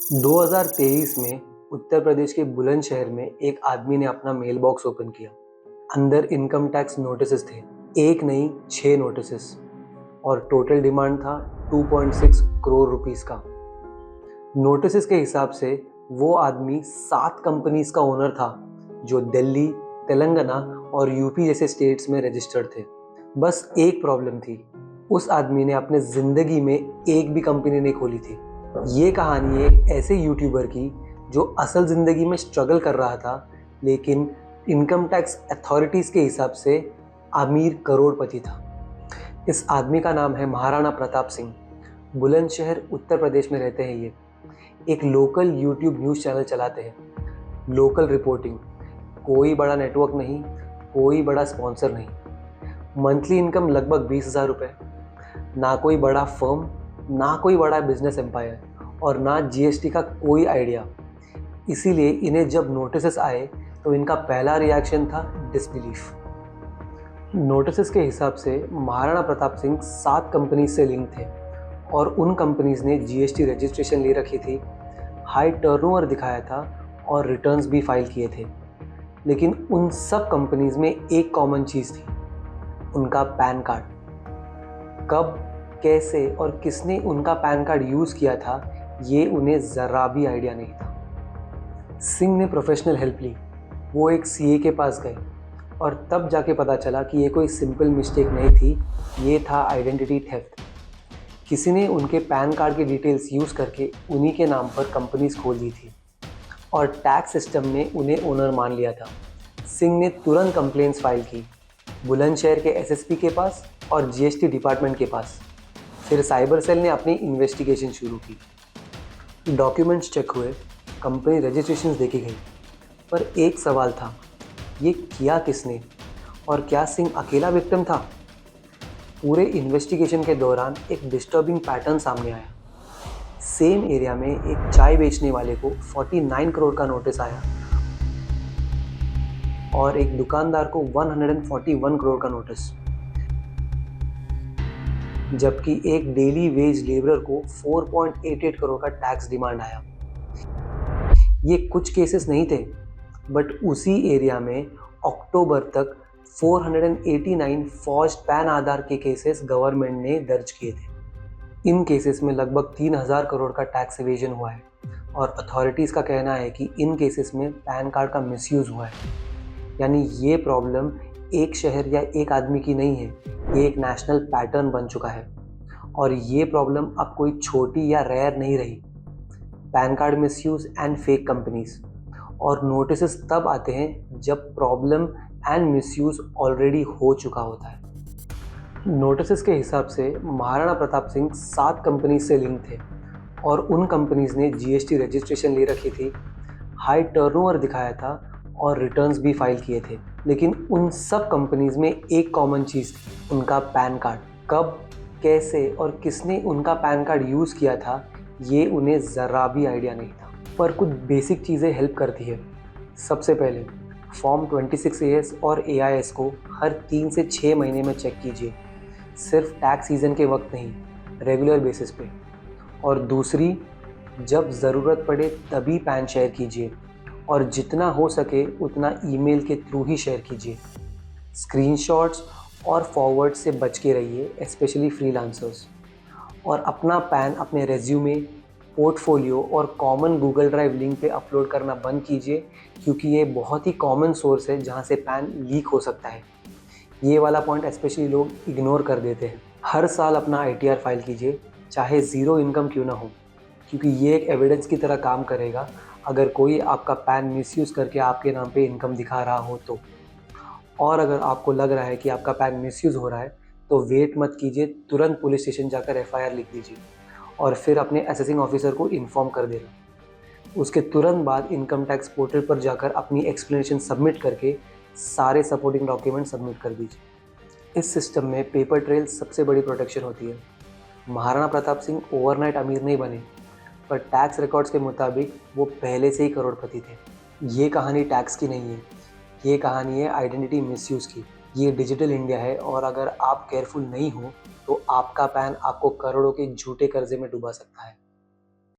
2023 में उत्तर प्रदेश के बुलंदशहर में एक आदमी ने अपना मेल बॉक्स ओपन किया। अंदर इनकम टैक्स नोटिसेस थे, एक नहीं 6 नोटिसेस, और टोटल डिमांड था 2.6 करोड़ रुपीस का। नोटिसेस के हिसाब से वो आदमी 7 कंपनीज का ओनर था जो दिल्ली, तेलंगाना और यूपी जैसे स्टेट्स में रजिस्टर्ड थे। बस एक प्रॉब्लम थी, उस आदमी ने अपने ज़िंदगी में एक भी कंपनी नहीं खोली थी। ये कहानी एक ऐसे यूट्यूबर की जो असल ज़िंदगी में स्ट्रगल कर रहा था, लेकिन इनकम टैक्स अथॉरिटीज़ के हिसाब से अमीर करोड़पति था। इस आदमी का नाम है महाराणा प्रताप सिंह। बुलंदशहर उत्तर प्रदेश में रहते हैं। ये एक लोकल यूट्यूब न्यूज़ चैनल चलाते हैं। लोकल रिपोर्टिंग, कोई बड़ा नेटवर्क नहीं, कोई बड़ा स्पॉन्सर नहीं। मंथली इनकम लगभग 20,000 रुपये। ना कोई बड़ा फर्म, ना कोई बड़ा बिजनेस एम्पायर और ना जीएसटी का कोई आइडिया। इसीलिए इन्हें जब नोटिसेस आए तो इनका पहला रिएक्शन था डिसबिलीफ। नोटिसेस के हिसाब से महाराणा प्रताप सिंह 7 कंपनीज से लिंक थे और उन कंपनीज ने जीएसटी रजिस्ट्रेशन ले रखी थी, हाई टर्नओवर दिखाया था और रिटर्न्स भी फाइल किए थे। लेकिन उन सब कंपनीज में एक कॉमन चीज़ थी, उनका पैन कार्ड। कब, कैसे और किसने उनका पैन कार्ड यूज़ किया था, ये उन्हें ज़रा भी आइडिया नहीं था। सिंह ने प्रोफेशनल हेल्प ली। वो एक सीए के पास गए और तब जाके पता चला कि ये कोई सिंपल मिस्टेक नहीं थी, ये था आइडेंटिटी थेफ्ट। किसी ने उनके पैन कार्ड की डिटेल्स यूज़ करके उन्हीं के नाम पर कंपनीज खोल दी थी और टैक्स सिस्टम ने उन्हें ओनर मान लिया था। सिंह ने तुरंत कंप्लेंट्स फाइल की, बुलंदशहर के एसएसपी के पास और जीएसटी डिपार्टमेंट के पास। फिर साइबर सेल ने अपनी इन्वेस्टिगेशन शुरू की। डॉक्यूमेंट्स चेक हुए, कंपनी रजिस्ट्रेशंस देखी गई, पर एक सवाल था, ये किया किसने और क्या सिंह अकेला विक्टिम था? पूरे इन्वेस्टिगेशन के दौरान एक डिस्टर्बिंग पैटर्न सामने आया। सेम एरिया में एक चाय बेचने वाले को 49 करोड़ का नोटिस आया और एक दुकानदार को 141 करोड़ का नोटिस, जबकि एक डेली वेज लेबरर को 4.88 करोड़ का टैक्स डिमांड आया। ये कुछ केसेस नहीं थे, बट उसी एरिया में अक्टूबर तक 489 फॉर्ज्ड पैन आधार के केसेस गवर्नमेंट ने दर्ज किए थे। इन केसेस में लगभग 3,000 करोड़ का टैक्स एवेजन हुआ है और अथॉरिटीज़ का कहना है कि इन केसेस में पैन कार्ड का मिसयूज़ हुआ है। यानी ये प्रॉब्लम एक शहर या एक आदमी की नहीं है, ये एक नेशनल पैटर्न बन चुका है। और ये प्रॉब्लम अब कोई छोटी या रेयर नहीं रही। Pan card misuse and fake companies और नोटिसेस तब आते हैं जब प्रॉब्लम एंड मिसयूज़ ऑलरेडी हो चुका होता है। नोटिसेस के हिसाब से महाराणा प्रताप सिंह 7 कंपनीज से लिंक थे और उन कंपनीज ने जीएसटी रजिस्ट्रेशन ले रखी थी, हाई टर्नओवर दिखाया था और रिटर्न्स भी फाइल किए थे। लेकिन उन सब कंपनीज में एक कॉमन चीज़ थी, उनका पैन कार्ड। कब, कैसे और किसने उनका पैन कार्ड यूज़ किया था, ये उन्हें ज़रा भी आइडिया नहीं था। पर कुछ बेसिक चीज़ें हेल्प करती है। सबसे पहले फॉर्म 26AS और AIS को हर 3 से 6 महीने में चेक कीजिए, सिर्फ टैक्स सीज़न के वक्त नहीं, रेगुलर बेसिस पे। और दूसरी, जब ज़रूरत पड़े तभी पैन शेयर कीजिए और जितना हो सके उतना ईमेल के थ्रू ही शेयर कीजिए। स्क्रीनशॉट्स और फॉरवर्ड से बच के रहिए, स्पेशली फ्रीलांसर्स। और अपना पैन अपने रेज्यूमे, पोर्टफोलियो और कॉमन गूगल ड्राइव लिंक पे अपलोड करना बंद कीजिए, क्योंकि ये बहुत ही कॉमन सोर्स है जहाँ से पैन लीक हो सकता है। ये वाला पॉइंट स्पेशली लोग इग्नोर कर देते हैं। हर साल अपना ITR फाइल कीजिए, चाहे ज़ीरो इनकम क्यों ना हो, क्योंकि ये एक एविडेंस की तरह काम करेगा अगर कोई आपका पैन मिसयूज़ करके आपके नाम पे इनकम दिखा रहा हो तो। और अगर आपको लग रहा है कि आपका पैन मिसयूज़ हो रहा है तो वेट मत कीजिए, तुरंत पुलिस स्टेशन जाकर FIR लिख दीजिए और फिर अपने असेसिंग ऑफिसर को इन्फॉर्म कर देना। उसके तुरंत बाद इनकम टैक्स पोर्टल पर जाकर अपनी एक्सप्लेनेशन सबमिट करके सारे सपोर्टिंग डॉक्यूमेंट सबमिट कर दीजिए। इस सिस्टम में पेपर ट्रेल सबसे बड़ी प्रोटेक्शन होती है। महाराणा प्रताप सिंह ओवरनाइट अमीर नहीं बने, पर टैक्स रिकॉर्ड्स के मुताबिक वो पहले से ही करोड़पति थे। ये कहानी टैक्स की नहीं है, ये कहानी है आइडेंटिटी मिसयूज़ की। ये डिजिटल इंडिया है और अगर आप केयरफुल नहीं हो तो आपका पैन आपको करोड़ों के झूठे कर्जे में डुबा सकता है।